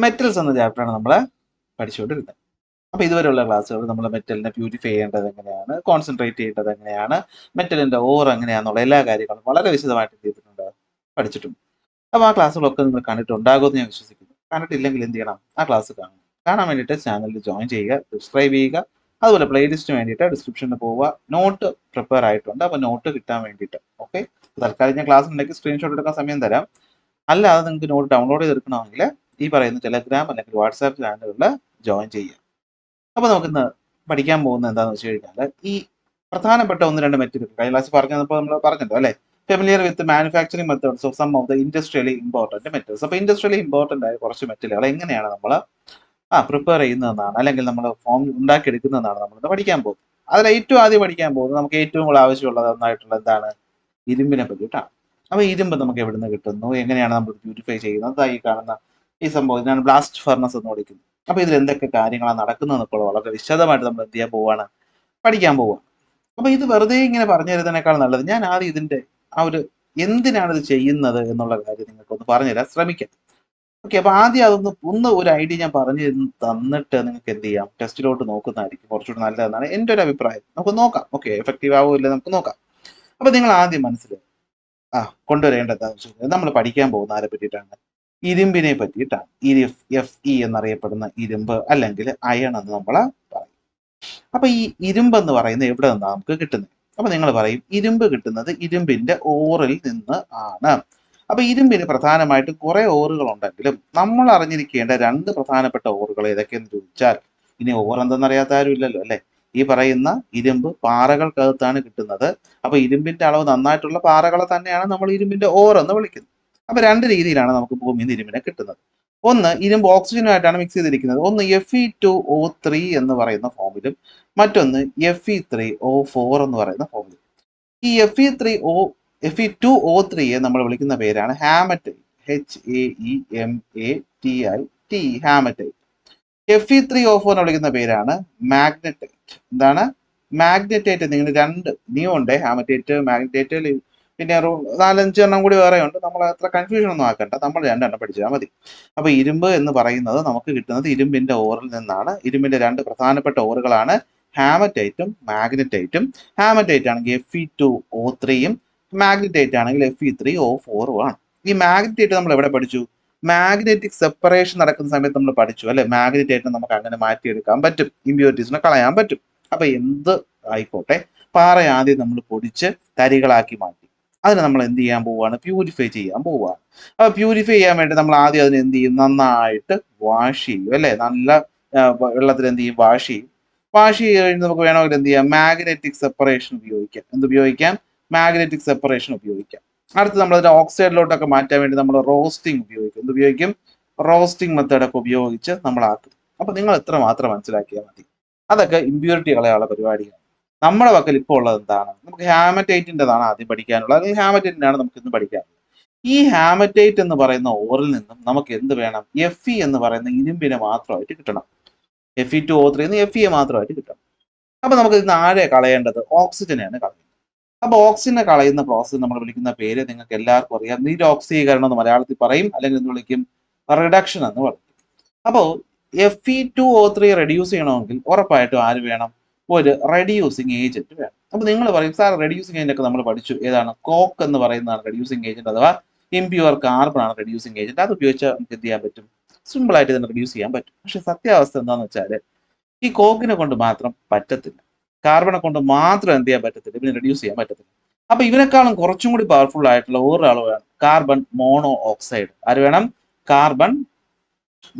Metals എന്ന ചാപ്റ്ററാണ് നമ്മൾ പഠിച്ചുകൊണ്ടിരുന്നത്. അപ്പോൾ ഇതുവരെയുള്ള ക്ലാസ്സുകൾ നമ്മൾ മെറ്റലിനെ പ്യൂരിഫൈ ചെയ്യേണ്ടത് എങ്ങനെയാണ്, കോൺസെൻട്രേറ്റ് ചെയ്യേണ്ടത് എങ്ങനെയാണ്, മെറ്റലിൻ്റെ ഓർ എങ്ങനെയാണെന്നുള്ള എല്ലാ കാര്യങ്ങളും വളരെ വിശദമായിട്ട് എന്ത് ചെയ്തിട്ടുണ്ട്, പഠിച്ചിട്ടുണ്ട്. അപ്പോൾ ആ ക്ലാസ്സുകളൊക്കെ നിങ്ങൾ കണ്ടിട്ടുണ്ടാകുമെന്ന് ഞാൻ വിശ്വസിക്കുന്നു. കണ്ടിട്ടില്ലെങ്കിൽ എന്ത് ചെയ്യണം, ആ ക്ലാസ് കാണണം. കാണാൻ വേണ്ടിയിട്ട് ചാനലിൽ ജോയിൻ ചെയ്യുക, സബ്സ്ക്രൈബ് ചെയ്യുക. അതുപോലെ പ്ലേലിസ്റ്റിന് വേണ്ടിയിട്ട് ഡിസ്ക്രിപ്ഷനിൽ പോവുക. നോട്ട് പ്രിപ്പയർ ആയിട്ടുണ്ട്, അപ്പോൾ നോട്ട് കിട്ടാൻ വേണ്ടിയിട്ട്. ഓക്കെ, തൽക്കാലം ഞാൻ ക്ലാസ് ഉണ്ടെങ്കിൽ സ്ക്രീൻഷോട്ട് എടുക്കാൻ സമയം തരാം. അല്ലാതെ നിങ്ങൾക്ക് നോട്ട് ഡൗൺലോഡ് ചെയ്തെടുക്കണമെങ്കിൽ ഈ പറയുന്ന ടെലഗ്രാം അല്ലെങ്കിൽ വാട്സാപ്പ് ചാനലുകളിൽ ജോയിൻ ചെയ്യുക. അപ്പോൾ നമുക്കിന്ന് പഠിക്കാൻ പോകുന്നത് എന്താണെന്ന് വെച്ച് കഴിഞ്ഞാൽ ഈ പ്രധാനപ്പെട്ട ഒന്ന് രണ്ട് മെറ്റീരിയൽ കഴിഞ്ഞ ക്ലാസ് പറഞ്ഞപ്പോൾ നമ്മൾ പറഞ്ഞല്ലോ അല്ലേ, familiar with manufacturing methods of some of the industrially important metals. അപ്പോൾ ഇൻഡസ്ട്രിയലി ഇമ്പോർട്ടൻ്റ് ആയ കുറച്ച് മെറ്റലുകൾ എങ്ങനെയാണ് നമ്മൾ പ്രിപ്പയർ ചെയ്യുന്നതെന്നാണ്, അല്ലെങ്കിൽ നമ്മൾ ഫോം ഉണ്ടാക്കിയെടുക്കുന്നതെന്നാണ് നമ്മളിന്ന് പഠിക്കാൻ പോകുന്നത്. അതിൽ ഏറ്റവും ആദ്യം പഠിക്കാൻ പോകുന്നത് നമുക്ക് ഏറ്റവും കൂടുതൽ ആവശ്യമുള്ളത് ഒന്നായിട്ടുള്ള എന്താണ്, ഇരുമ്പിനെ പറ്റിയിട്ടാണ്. അപ്പോൾ ഇരുമ്പ് നമുക്ക് എവിടെ നിന്ന് കിട്ടുന്നു, എങ്ങനെയാണ് നമ്മൾ പ്യൂരിഫൈ ചെയ്യുന്നത്, ഈ കാണുന്ന ഈ സംഭവം ഇതിനാണ് ബ്ലാസ്റ്റ് ഫർണസ് എന്ന് വിളിക്കുന്നത്. അപ്പോൾ ഇതിൽ എന്തൊക്കെ കാര്യങ്ങളാണ് നടക്കുന്നതെന്നൊക്കെ വളരെ വിശദമായിട്ട് നമ്മൾ എന്ത് ചെയ്യാൻ പോവുകയാണ്, പഠിക്കാൻ പോവുക. അപ്പോൾ ഇത് വെറുതെ ഇങ്ങനെ പറഞ്ഞു തരുന്നതിനേക്കാൾ നല്ലത് ഞാൻ ആദ്യം ഇതിൻ്റെ ആ ഒരു എന്തിനാണ് ഇത് ചെയ്യുന്നത് എന്നുള്ള കാര്യം നിങ്ങൾക്കൊന്ന് പറഞ്ഞുതരാൻ ശ്രമിക്കാം. ഓക്കെ, അപ്പോൾ ആദ്യം അതൊന്ന് ഒരു ഐഡിയ ഞാൻ പറഞ്ഞു തന്നിട്ട് നിങ്ങൾക്ക് എന്ത് ചെയ്യാം, ടെസ്റ്റിലോട്ട് നോക്കുന്നതായിരിക്കും കുറച്ചുകൂടി നല്ലതെന്നാണ് എൻ്റെ ഒരു അഭിപ്രായം. നമുക്ക് നോക്കാം. ഓക്കെ, എഫക്റ്റീവ് ആവോ ഇല്ല നമുക്ക് നോക്കാം. അപ്പോൾ നിങ്ങൾ ആദ്യം മനസ്സിൽ കൊണ്ടുവരേണ്ടത് എന്താണെന്ന് വെച്ചാൽ നമ്മൾ പഠിക്കാൻ പോകുന്ന ആരെ പറ്റിയിട്ടാണ്, ഇരുമ്പിനെ പറ്റിയിട്ടാണ്. Fe എന്നറിയപ്പെടുന്ന ഇരുമ്പ് അല്ലെങ്കിൽ അയൺ എന്ന് നമ്മൾ പറയും. അപ്പൊ ഈ ഇരുമ്പ് എന്ന് പറയുന്നത് എവിടെ നിന്നാണ് നമുക്ക് കിട്ടുന്നത്? അപ്പൊ നിങ്ങൾ പറയും ഇരുമ്പ് കിട്ടുന്നത് ഇരുമ്പിന്റെ ഓറിൽ നിന്ന് ആണ്. അപ്പൊ ഇരുമ്പിന് പ്രധാനമായിട്ട് കുറെ ഓറുകൾ ഉണ്ടെങ്കിലും നമ്മൾ അറിഞ്ഞിരിക്കേണ്ട രണ്ട് പ്രധാനപ്പെട്ട ഓറുകൾ ഏതൊക്കെയെന്ന് ചോദിച്ചാൽ, ഇനി ഓർ എന്തെന്നറിയാത്ത ആരും ഇല്ലല്ലോ അല്ലെ. ഈ പറയുന്ന ഇരുമ്പ് പാറകൾക്കകത്താണ് കിട്ടുന്നത്. അപ്പൊ ഇരുമ്പിന്റെ അളവ് നന്നായിട്ടുള്ള പാറകളെ തന്നെയാണ് നമ്മൾ ഇരുമ്പിന്റെ ഓർ എന്ന് വിളിക്കുന്നത്. അപ്പൊ രണ്ട് രീതിയിലാണ് നമുക്ക് ഭൂമിയിൽ നിന്ന് ഇരുമ്പിനെ കിട്ടുന്നത്. ഒന്ന്, ഇരുമ്പ് ഓക്സിജനുമായിട്ടാണ് മിക്സ് ചെയ്തിരിക്കുന്നത്. ഒന്ന് Fe2O3 എന്ന് പറയുന്ന ഫോമിലും, മറ്റൊന്ന് Fe3O4 എന്ന് പറയുന്ന ഫോമിലും. ഈ Fe2O3യെ നമ്മൾ വിളിക്കുന്ന പേരാണ് ഹാമറ്റൈറ്റ്, HAEMATIT, ഹാമറ്റൈറ്റ്. Fe3O4 എന്ന് വിളിക്കുന്ന പേരാണ് മാഗ്നറ്റൈറ്റ്. എന്താണ് മാഗ്നറ്റൈറ്റ്? നിങ്ങൾ രണ്ട് ഇനിയും ഉണ്ട്, ഹാമറ്റൈറ്റ്, മാഗ്നറ്റൈറ്റ്, പിന്നെ ഒരു 4-5 എണ്ണം കൂടി വേറെ ഉണ്ട്. നമ്മൾ അത്ര കൺഫ്യൂഷൻ ഒന്നും ആക്കണ്ട, നമ്മൾ രണ്ടെണ്ണം പഠിച്ചാൽ മതി. അപ്പൊ ഇരുമ്പ് എന്ന് പറയുന്നത് നമുക്ക് കിട്ടുന്നത് ഇരുമ്പിന്റെ ഓറിൽ നിന്നാണ്. ഇരുമ്പിന്റെ രണ്ട് പ്രധാനപ്പെട്ട ഓറുകളാണ് ഹാമറ്റൈറ്റും മാഗ്നറ്റൈറ്റും. ഹാമറ്റൈറ്റ് ആണെങ്കിൽ Fe2O3യും, മാഗ്നറ്റൈറ്റ് ആണെങ്കിൽ Fe3O4ഉം ആണ്. ഈ മാഗ്നറ്റൈറ്റ് നമ്മൾ എവിടെ പഠിച്ചു? മാഗ്നറ്റിക് സെപ്പറേഷൻ നടക്കുന്ന സമയത്ത് നമ്മൾ പഠിച്ചു അല്ലെ. മാഗ്നറ്റൈറ്റിനെ നമുക്ക് അങ്ങനെ മാറ്റിയെടുക്കാൻ പറ്റും, ഇമ്പ്യൂരിറ്റീസിനെ കളയാൻ പറ്റും. അപ്പൊ എന്ത് ആയിക്കോട്ടെ, പാറ ആദ്യം നമ്മൾ പൊടിച്ച് തരികളാക്കി മാറ്റി അതിനെ നമ്മൾ എന്ത് ചെയ്യാൻ പോവുകയാണ്, പ്യൂരിഫൈ ചെയ്യാൻ പോവുകയാണ്. അപ്പൊ പ്യൂരിഫൈ ചെയ്യാൻ വേണ്ടി നമ്മൾ ആദ്യം അതിനെ എന്ത് ചെയ്യും, നന്നായിട്ട് വാഷ് ചെയ്യും അല്ലെ. നല്ല വെള്ളത്തിൽ എന്ത് ചെയ്യും, വാഷ് ചെയ്യും. വാഷ് ചെയ്ത് കഴിഞ്ഞ് നമുക്ക് വേണമെങ്കിൽ എന്ത് ചെയ്യാം, മാഗ്നറ്റിക് സെപ്പറേഷൻ ഉപയോഗിക്കാം. എന്ത് ഉപയോഗിക്കാം? മാഗ്നറ്റിക് സെപ്പറേഷൻ ഉപയോഗിക്കാം. അടുത്ത് നമ്മൾ അതിന്റെ ഓക്സൈഡിലോട്ടൊക്കെ മാറ്റാൻ വേണ്ടി നമ്മൾ റോസ്റ്റിംഗ് ഉപയോഗിക്കും. എന്ത് ഉപയോഗിക്കും? റോസ്റ്റിംഗ് മെത്തേഡൊക്കെ ഉപയോഗിച്ച് നമ്മൾ ആക്കും. അപ്പൊ നിങ്ങൾ എത്ര മാത്രം മനസ്സിലാക്കിയാൽ മതി. അതൊക്കെ ഇമ്പ്യൂരിറ്റി കളയാനുള്ള പരിപാടിയാണ്. നമ്മുടെ പക്കൽ ഇപ്പോൾ ഉള്ളത് എന്താണ്? നമുക്ക് ഹാമറ്റൈറ്റിൻ്റെതാണ് ആദ്യം പഠിക്കാനുള്ളത്, അല്ലെങ്കിൽ ഹാമറ്റൈറ്റിനാണ് നമുക്ക് ഇന്ന് പഠിക്കാനുള്ളത്. ഈ ഹാമറ്റൈറ്റ് എന്ന് പറയുന്ന ഓറിൽ നിന്നും നമുക്ക് എന്ത് വേണം? Fe എന്ന് പറയുന്ന ഇരുമ്പിനെ മാത്രമായിട്ട് കിട്ടണം. Fe2O3 Fe മാത്രമായിട്ട് കിട്ടണം. അപ്പൊ നമുക്ക് ഇതിന് ആരെ കളയേണ്ടത്? ഓക്സിജനെയാണ് കളയുന്നത്. അപ്പൊ ഓക്സിജനെ കളയുന്ന പ്രോസസ്സ് നമ്മൾ വിളിക്കുന്ന പേര് നിങ്ങൾക്ക് എല്ലാവർക്കും അറിയാം, നിരോക്സീകരണം എന്ന് മലയാളത്തിൽ പറയും, അല്ലെങ്കിൽ എന്ത് വിളിക്കും? റിഡക്ഷൻ എന്ന് പറയും. അപ്പോൾ Fe2O3 റെഡ്യൂസ് ചെയ്യണമെങ്കിൽ ഉറപ്പായിട്ടും ആര് വേണം? ഒരു റെഡ്യൂസിങ് ഏജന്റ് വേണം. അപ്പൊ നിങ്ങൾ പറയും, സാർ റെഡ്യൂസിങ് ഏജന്റ് ഒക്കെ നമ്മൾ പഠിച്ചു, ഏതാണ്? കോക്ക് എന്ന് പറയുന്നതാണ് റെഡ്യൂസിങ് ഏജന്റ്, അഥവാ ഇംപ്യൂർ കാർബൺ ആണ് റെഡ്യൂസിങ് ഏജന്റ്. അത് ഉപയോഗിച്ചാൽ നമുക്ക് എന്ത് ചെയ്യാൻ പറ്റും? സിമ്പിൾ ആയിട്ട് ഇതിനെ റെഡ്യൂസ് ചെയ്യാൻ പറ്റും. പക്ഷെ സത്യാവസ്ഥ എന്താണെന്ന് വെച്ചാൽ ഈ കോക്കിനെ കൊണ്ട് മാത്രം പറ്റത്തില്ല, കാർബണെ കൊണ്ട് മാത്രം എന്ത് ചെയ്യാൻ പറ്റത്തില്ല, ഇതിനെ റെഡ്യൂസ് ചെയ്യാൻ പറ്റത്തില്ല. അപ്പൊ ഇവനെക്കാളും കുറച്ചും കൂടി പവർഫുൾ ആയിട്ടുള്ള ഒരാൾ വേണം, കാർബൺ മോണോ ഓക്സൈഡ്. ആര് വേണം? കാർബൺ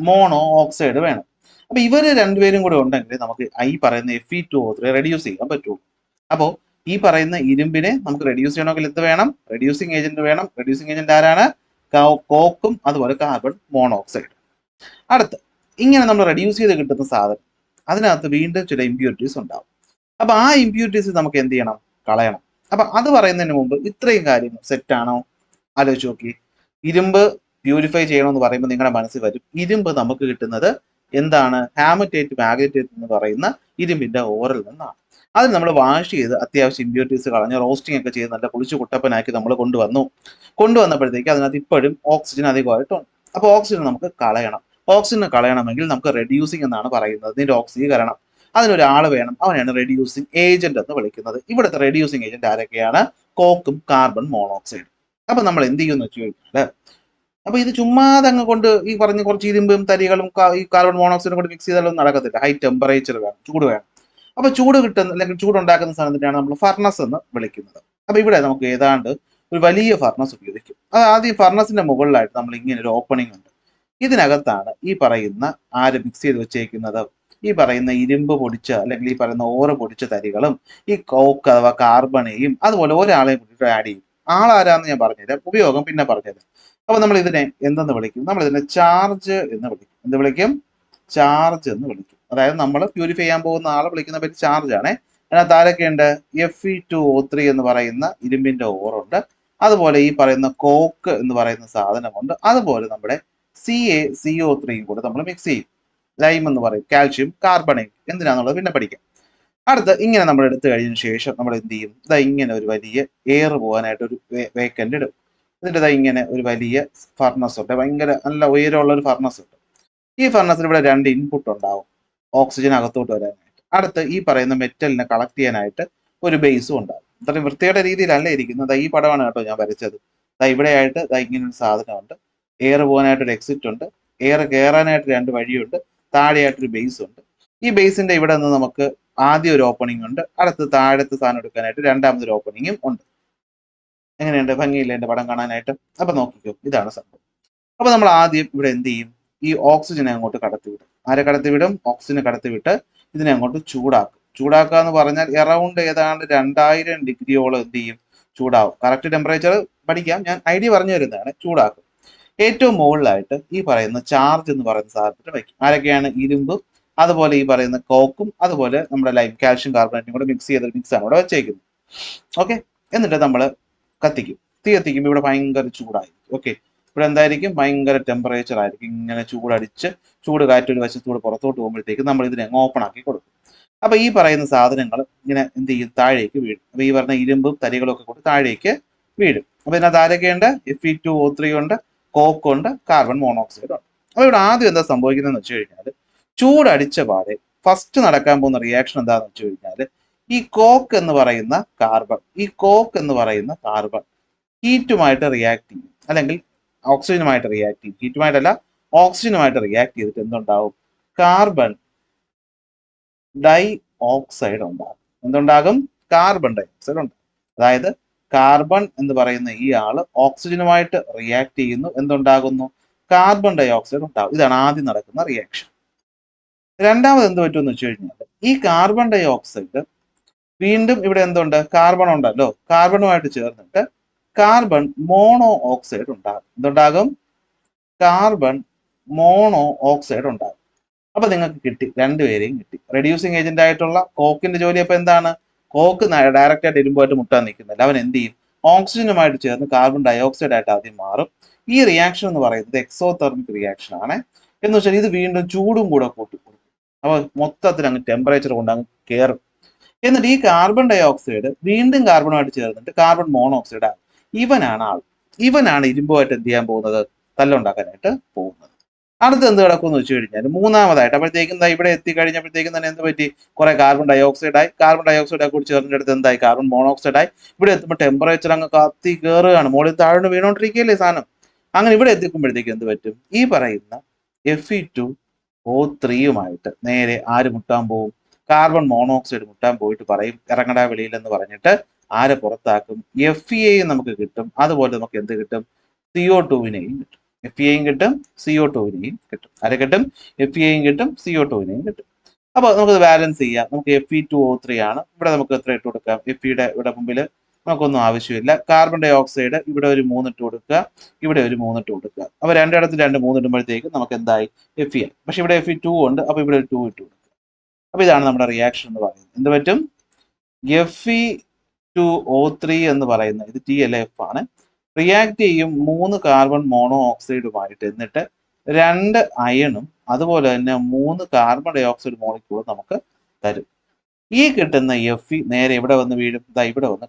മോണോ ഓക്സൈഡ് വേണം. അപ്പൊ ഇവര് രണ്ടുപേരും കൂടെ ഉണ്ടെങ്കിൽ നമുക്ക് ഈ പറയുന്ന Fe2O3 റെഡ്യൂസ് ചെയ്യാൻ പറ്റുള്ളൂ. അപ്പോൾ ഈ പറയുന്ന ഇരുമ്പിനെ നമുക്ക് റെഡ്യൂസ് ചെയ്യണമെങ്കിൽ എന്ത് വേണം? റെഡ്യൂസിങ് ഏജന്റ് വേണം. റെഡ്യൂസിങ് ഏജന്റ് ആരാണ്? കോക്കും അതുപോലെ കാർബൺ മോണോക്സൈഡ്. അടുത്ത് ഇങ്ങനെ നമ്മൾ റെഡ്യൂസ് ചെയ്ത് കിട്ടുന്ന സാധനം, അതിനകത്ത് വീണ്ടും ചില ഇമ്പ്യൂരിറ്റീസ് ഉണ്ടാവും. അപ്പൊ ആ ഇമ്പ്യൂരിറ്റീസ് നമുക്ക് എന്ത് ചെയ്യണം? കളയണം. അപ്പൊ അത് പറയുന്നതിന് മുമ്പ് ഇത്രയും കാര്യങ്ങൾ സെറ്റ് ആണോ? ആലോചിച്ച് നോക്കി. ഇരുമ്പ് പ്യൂരിഫൈ ചെയ്യണമെന്ന് പറയുമ്പോൾ നിങ്ങളുടെ മനസ്സിൽ വരും, ഇരുമ്പ് നമുക്ക് കിട്ടുന്നത് എന്താണ്? ഹാമറ്റൈറ്റ്, മാഗ്നറ്റൈറ്റ് എന്ന് പറയുന്ന ഇരുമ്പിന്റെ ഓറിൽ നിന്നാണ്. അത് നമ്മൾ വാഷ് ചെയ്ത് അത്യാവശ്യം ഇമ്പ്യൂരിറ്റീസ് കളഞ്ഞ് റോസ്റ്റിംഗ് ഒക്കെ ചെയ്ത് നല്ല പൊളിച്ചു കുട്ടപ്പനാക്കി നമ്മൾ കൊണ്ടുവന്നപ്പോഴത്തേക്ക് അതിനകത്ത് ഇപ്പോഴും ഓക്സിജൻ അധികമായിട്ടുണ്ട്. അപ്പോൾ ഓക്സിജൻ നമുക്ക് കളയണം. ഓക്സിജൻ കളയണമെങ്കിൽ നമുക്ക് റെഡ്യൂസിങ് എന്നാണ് പറയുന്നത്, നിരോക്സീകരണം. അതിനൊരാൾ വേണം, അവനാണ് റെഡ്യൂസിങ് ഏജന്റ് എന്ന് വിളിക്കുന്നത്. ഇവിടുത്തെ റെഡ്യൂസിങ് ഏജന്റ് ആരൊക്കെയാണ്? കോക്കും കാർബൺ മോണോക്സൈഡും. അപ്പൊ നമ്മൾ എന്ത് ചെയ്യുമെന്ന് വെച്ച് കഴിഞ്ഞാൽ, അപ്പൊ ഇത് ചുമ്മാതെ അങ്ങ് കൊണ്ട് ഈ പറഞ്ഞ കുറച്ച് ഇരുമ്പും തരികളും ഈ കാർബൺ മോണോക്സൈഡും കൊണ്ട് മിക്സ് ചെയ്താലൊന്നും നടക്കത്തില്ല. ഹൈ ടെമ്പറേച്ചർ വേണം, ചൂട് വേണം. അപ്പൊ ചൂട് കിട്ടുന്ന അല്ലെങ്കിൽ ചൂടുണ്ടാക്കുന്ന സാധനത്തിനാണ് നമ്മൾ ഫർണസ് എന്ന് വിളിക്കുന്നത്. അപ്പൊ ഇവിടെ നമുക്ക് ഏതാണ്ട് ഒരു വലിയ ഫർണസ് ഉപയോഗിക്കും. അത് ആദ്യം ഫർണസിന്റെ മുകളിലായിട്ട് നമ്മൾ ഇങ്ങനെ ഒരു ഓപ്പണിംഗ് ഉണ്ട്. ഇതിനകത്താണ് ഈ പറയുന്ന ആര് മിക്സ് ചെയ്ത് വെച്ചേക്കുന്നത്, ഈ പറയുന്ന ഇരുമ്പ് പൊടിച്ച അല്ലെങ്കിൽ ഈ പറയുന്ന ഓറ് പൊടിച്ച തരികളും ഈ കോക്ക് അഥവാ കാർബണേയും അതുപോലെ ഒരാളെയും കൂടി ആഡ് ചെയ്യും. ആളാരാന്ന് ഞാൻ പറഞ്ഞുതരാം, ഉപയോഗം പിന്നെ പറഞ്ഞുതരാം. അപ്പൊ നമ്മൾ ഇതിനെ എന്തെന്ന് വിളിക്കും? നമ്മൾ ഇതിനെ ചാർജ് എന്ന് വിളിക്കും. എന്ത് വിളിക്കും? ചാർജ് എന്ന് വിളിക്കും. അതായത് നമ്മൾ പ്യൂരിഫൈ ചെയ്യാൻ പോകുന്ന ആളെ വിളിക്കുന്ന പേര് ചാർജ് ആണ്. അതിനകത്ത് ആരൊക്കെയുണ്ട്? Fe2O3 എന്ന് പറയുന്ന ഇരുമ്പിന്റെ ഓറുണ്ട്. അതുപോലെ ഈ പറയുന്ന കോക്ക് എന്ന് പറയുന്ന സാധനമുണ്ട്. അതുപോലെ നമ്മുടെ CaCO3യും കൂടെ നമ്മൾ മിക്സ് ചെയ്യും. ലൈം എന്ന് പറയും, കാൽഷ്യം കാർബണേറ്റ്. എന്തിനാന്നുള്ളത് പിന്നെ പഠിക്കാം. അടുത്ത് ഇങ്ങനെ നമ്മൾ എടുത്തു കഴിഞ്ഞതിന് ശേഷം നമ്മൾ എന്ത് ചെയ്യും? ഇതാ ഇങ്ങനെ ഒരു വലിയ എയർ പോകാനായിട്ട് ഒരു വേക്കൻറ്റ് ഇടും. എന്നിട്ട് ഇതാ ഇങ്ങനെ ഒരു വലിയ ഫർണസ് ഉണ്ട്, ഭയങ്കര നല്ല ഉയരമുള്ള ഒരു ഫർണസ് ഉണ്ട്. ഈ ഫർണസിൽ ഇവിടെ 2 ഇൻപുട്ട് ഉണ്ടാവും, ഓക്സിജൻ അകത്തോട്ട് വരാനായിട്ട്. അടുത്ത് ഈ പറയുന്ന മെറ്റലിനെ കളക്ട് ചെയ്യാനായിട്ട് ഒരു ബേസും ഉണ്ടാവും. അത്രയും വൃത്തിയുടെ രീതിയിലല്ല ഇരിക്കുന്നത്. ഈ പടമാണ് കേട്ടോ ഞാൻ വരച്ചത്. ഇവിടെയായിട്ട് ഇങ്ങനെ ഒരു സാധനമുണ്ട്, എയർ പോകാനായിട്ട് ഒരു എക്സിറ്റ് ഉണ്ട്, എയർ കയറാനായിട്ട് 2 വഴിയുണ്ട്, താഴെയായിട്ടൊരു ബേസ് ഉണ്ട്. ഈ ബേസിന്റെ ഇവിടെ നിന്ന് നമുക്ക് ആദ്യം ഒരു ഓപ്പണിംഗ് ഉണ്ട്, അടുത്ത് താഴത്തെ സാധനം എടുക്കാനായിട്ട് രണ്ടാമതൊരു ഓപ്പണിങ്ങും ഉണ്ട്. എങ്ങനെയുണ്ട്? ഭംഗിയില്ല എന്റെ പടം കാണാനായിട്ട്? അപ്പൊ നോക്കിക്കോ, ഇതാണ് സംഭവം. അപ്പൊ നമ്മൾ ആദ്യം ഇവിടെ എന്ത് ചെയ്യും? ഈ ഓക്സിജനെ അങ്ങോട്ട് കടത്തിവിടും. ആരെ കടത്തിവിടും? ഓക്സിജനെ കടത്തിവിട്ട് ഇതിനെ അങ്ങോട്ട് ചൂടാക്കും. ചൂടാക്കുക എന്ന് പറഞ്ഞാൽ എറൗണ്ട് ഏതാണ്ട് 2000 ഡിഗ്രിയോളം എന്ത് ചെയ്യും? ചൂടാവും. കറക്റ്റ് ടെമ്പറേച്ചർ പഠിക്കാം, ഞാൻ ഐഡിയ പറഞ്ഞു തരുന്നതാണ്. ചൂടാക്കും. ഏറ്റവും മുകളിലായിട്ട് ഈ പറയുന്ന ചാർജ് എന്ന് പറയുന്ന സാധനത്തിന് വയ്ക്കും. ആരൊക്കെയാണ്? ഇരുമ്പും അതുപോലെ ഈ പറയുന്ന കോക്കും അതുപോലെ നമ്മുടെ ലൈം കാൽഷ്യം കാർബണേറ്റും കൂടെ മിക്സ് ചെയ്ത മിക്സാണ് ഇവിടെ വെച്ചേക്കുന്നത്. ഓക്കെ, എന്നിട്ട് നമ്മൾ കത്തിക്കും. തീ കത്തിക്കുമ്പോൾ ഇവിടെ ഭയങ്കര ചൂടായിരിക്കും. ഓക്കെ, ഇവിടെ എന്തായിരിക്കും? ഭയങ്കര ടെമ്പറേച്ചർ ആയിരിക്കും. ഇങ്ങനെ ചൂടടിച്ച് ചൂട് കാറ്റൊരു വശത്തൂടെ പുറത്തോട്ട് പോകുമ്പോഴത്തേക്ക് നമ്മൾ ഇതിനെ ഓപ്പൺ ആക്കി കൊടുക്കും. അപ്പൊ ഈ പറയുന്ന സാധനങ്ങൾ ഇങ്ങനെ എന്ത് ചെയ്യും? താഴേക്ക് വീഴും. അപ്പൊ ഈ പറഞ്ഞ ഇരുമ്പും തരികളും ഒക്കെ കൂടി താഴേക്ക് വീഴും. അപ്പൊ ഇതിനകത്ത് ആരൊക്കെയുണ്ട്? Fe2O3 ഉണ്ട്, കോക്ക് ഉണ്ട്, കാർബൺ മോണോക്സൈഡ് ഉണ്ട്. അപ്പൊ ഇവിടെ ആദ്യം എന്താ സംഭവിക്കുന്നതെന്ന് വെച്ച് കഴിഞ്ഞാൽ, ചൂടടിച്ച പാടെ ഫസ്റ്റ് നടക്കാൻ പോകുന്ന റിയാക്ഷൻ എന്താണെന്ന് വെച്ച് കഴിഞ്ഞാൽ, ഈ കോക്ക് എന്ന് പറയുന്ന കാർബൺ ഹീറ്റുമായിട്ട് റിയാക്ട് ചെയ്യും, അല്ലെങ്കിൽ ഓക്സിജനുമായിട്ട് റിയാക്ട് ചെയ്യും. ഹീറ്റുമായിട്ടല്ല, ഓക്സിജനുമായിട്ട് റിയാക്ട് ചെയ്തിട്ട് എന്തുണ്ടാവും? കാർബൺ ഡൈ ഓക്സൈഡ് ഉണ്ടാകും. എന്തുണ്ടാകും? കാർബൺ ഡൈ ഓക്സൈഡ് ഉണ്ടാകും. അതായത് കാർബൺ എന്ന് പറയുന്ന ഈ ആള് ഓക്സിജനുമായിട്ട് റിയാക്ട് ചെയ്യുന്നു, എന്തുണ്ടാകുന്നു? കാർബൺ ഡൈ ഓക്സൈഡ് ഉണ്ടാകും. ഇതാണ് ആദ്യം നടക്കുന്ന റിയാക്ഷൻ. രണ്ടാമത് എന്ത് പറ്റുമെന്ന് വെച്ച് കഴിഞ്ഞാൽ, ഈ കാർബൺ ഡൈ ഓക്സൈഡ് വീണ്ടും ഇവിടെ എന്തുണ്ട്? കാർബൺ ഉണ്ടല്ലോ, കാർബണുമായിട്ട് ചേർന്നിട്ട് കാർബൺ മോണോ ഓക്സൈഡ് ഉണ്ടാകും. എന്തുണ്ടാകും? കാർബൺ മോണോ ഓക്സൈഡ് ഉണ്ടാകും. അപ്പൊ നിങ്ങൾക്ക് കിട്ടി, രണ്ടുപേരെയും കിട്ടി. റെഡ്യൂസിങ് ഏജന്റ് ആയിട്ടുള്ള കോക്കിന്റെ ജോലി അപ്പൊ എന്താണ്? കോക്ക് ഡയറക്റ്റ് ആയിട്ട് ഇരുമ്പുമായിട്ട് മുട്ടാൻ നിൽക്കുന്നില്ല. അവൻ എന്ത് ചെയ്യും? ഓക്സിജനുമായിട്ട് ചേർന്ന് കാർബൺ ഡയോക്സൈഡ് ആയിട്ട് ആദ്യം മാറും. ഈ റിയാക്ഷൻ എന്ന് പറയുന്നത് എക്സോതെർമിക് റിയാക്ഷൻ ആണ്. എന്ന് വെച്ചാൽ ഇത് വീണ്ടും ചൂടും കൂടെ കൂട്ടിക്കൊടുക്കും. അപ്പൊ മൊത്തത്തിൽ അങ്ങ് ടെമ്പറേച്ചർ കൊണ്ട് അങ്ങ് കയറും. എന്നിട്ട് ഈ കാർബൺ ഡയോക്സൈഡ് വീണ്ടും കാർബണുമായിട്ട് ചേർന്നിട്ട് കാർബൺ മോണോക്സൈഡ് ആകും. ഇവനാണ് ഇരുമ്പുമായിട്ട് എന്ത് ചെയ്യാൻ പോകുന്നത്? തല്ലുണ്ടാക്കാനായിട്ട് പോകുന്നത്. അടുത്ത് എന്ത് കിടക്കുമെന്ന് വെച്ച് കഴിഞ്ഞാൽ, മൂന്നാമതായിട്ട് അപ്പോഴത്തേക്കും ഇവിടെ എത്തിക്കഴിഞ്ഞപ്പോഴത്തേക്കും തന്നെ എന്ത് പറ്റി? കുറെ കാർബൺ ഡയോക്സൈഡ് ആയി. കാർബൺ ഡയോക്സൈഡ് കൂടി ചേർന്നിട്ട് എന്തായി? കാർബൺ മോണോക്സൈഡ് ആയി. ഇവിടെ എത്തുമ്പോൾ ടെമ്പറേച്ചർ അങ്ങ് കത്തി കയറുകയാണ്, മുകളിൽ താഴെ വീണോണ്ടിരിക്കുകയല്ലേ സാധനം. അങ്ങനെ ഇവിടെ എത്തിക്കുമ്പോഴത്തേക്ക് എന്ത് പറ്റും? ഈ പറയുന്ന Fe2O3യുമായിട്ട് നേരെ ആര് മുട്ടാൻ പോകും? കാർബൺ മോണോക്സൈഡ് മുട്ടാൻ പോയിട്ട് പറയും ഇറങ്ങടാ വെളിയിൽ എന്ന് പറഞ്ഞിട്ട് ആരെ പുറത്താക്കും? FeAയും നമുക്ക് കിട്ടും. അതുപോലെ നമുക്ക് എന്ത് കിട്ടും? CO2വിനെയും കിട്ടും. FeAയും കിട്ടും, CO2വിനെയും കിട്ടും. ആരെ കിട്ടും? FeAയും കിട്ടും, CO2വിനെയും കിട്ടും. അപ്പൊ നമുക്ക് ബാലൻസ് ചെയ്യാം. നമുക്ക് Fe2O3 ആണ്. ഇവിടെ നമുക്ക് എത്ര ഇട്ട് കൊടുക്കാം? Feയുടെ ഇവിടെ മുമ്പിൽ നമുക്കൊന്നും ആവശ്യമില്ല. കാർബൺ ഡൈ ഓക്സൈഡ് ഇവിടെ ഒരു 3 ഇട്ട് കൊടുക്കുക, ഇവിടെ ഒരു 3 ഇട്ട് കൊടുക്കുക. അപ്പൊ രണ്ടിടത്ത് 2 3 ഇടുമ്പോഴത്തേക്ക് നമുക്ക് എന്തായി? Fe. പക്ഷെ ഇവിടെ Fe2 ഉണ്ട്, അപ്പൊ ഇവിടെ ഒരു 2 ഇട്ട് കൊടുക്കുക. അപ്പൊ ഇതാണ് നമ്മുടെ റിയാക്ഷൻ എന്ന് പറയുന്നത്. എന്ത് പറ്റും? Fe2O3 എന്ന് പറയുന്ന ഇത് T അല്ല F ആണ്. റിയാക്ട് ചെയ്യും 3 കാർബൺ മോണോ ഓക്സൈഡുമായിട്ട്. എന്നിട്ട് 2 അയണും അതുപോലെ തന്നെ 3 കാർബൺ ഡൈ ഓക്സൈഡ് മോളിക്യൂളും നമുക്ക് തരും. ഈ കിട്ടുന്ന Fe നേരെ ഇവിടെ വന്ന് വീഴും. ഇവിടെ വന്ന്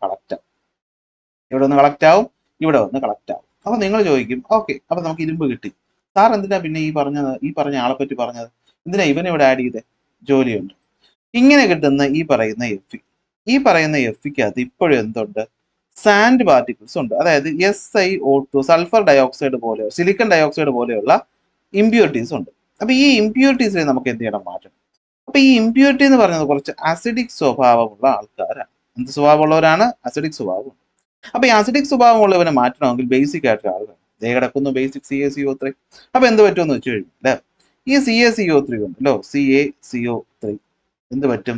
കളക്ട് ആവും, ഇവിടെ വന്ന് കളക്ട് ആവും. അപ്പൊ നിങ്ങൾ ചോദിക്കും, ഓക്കെ, അപ്പൊ നമുക്ക് ഇരുമ്പ് കിട്ടി, സാർ എന്തിനാ പിന്നെ ഈ പറഞ്ഞ ആളെ പറ്റി പറഞ്ഞത്? എന്തിനാ ഇവനെ ആഡ് ചെയ്തേ? ജോലിയുണ്ട്. ഇങ്ങനെ കിട്ടുന്ന ഈ പറയുന്ന എഫിക്കകത്ത് ഇപ്പോഴും എന്തുണ്ട്? സാൻഡ് പാർട്ടിക്കിൾസ് ഉണ്ട്. അതായത് SiO2 സൾഫർ ഡയോക്സൈഡ് പോലെ, സിലിക്കൺ ഡയോക്സൈഡ് പോലെയുള്ള ഇമ്പ്യൂരിറ്റീസ് ഉണ്ട്. അപ്പൊ ഈ ഇമ്പ്യൂരിറ്റീസിനെ നമുക്ക് എന്ത് ചെയ്യണം? മാറ്റണം. അപ്പൊ ഈ ഇമ്പ്യൂരിറ്റി എന്ന് പറയുന്നത് കുറച്ച് അസിഡിക് സ്വഭാവമുള്ള ആൾക്കാരാണ്. എന്ത് സ്വഭാവമുള്ളവരാണ്? അസിഡിക് സ്വഭാവം. അപ്പൊ ഈ അസിഡിക് സ്വഭാവമുള്ളവരെ മാറ്റണമെങ്കിൽ ബേസിക് ആയിട്ടുള്ള ആൾ വേണം. ദേ കിടക്കുന്നു ബേസിക് CaCO3. അപ്പൊ എന്ത് പറ്റുമെന്ന് വെച്ച് കഴിഞ്ഞാൽ ഈ CaCO3 ഉണ്ടല്ലോ, CaCO3 എന്ത് പറ്റും?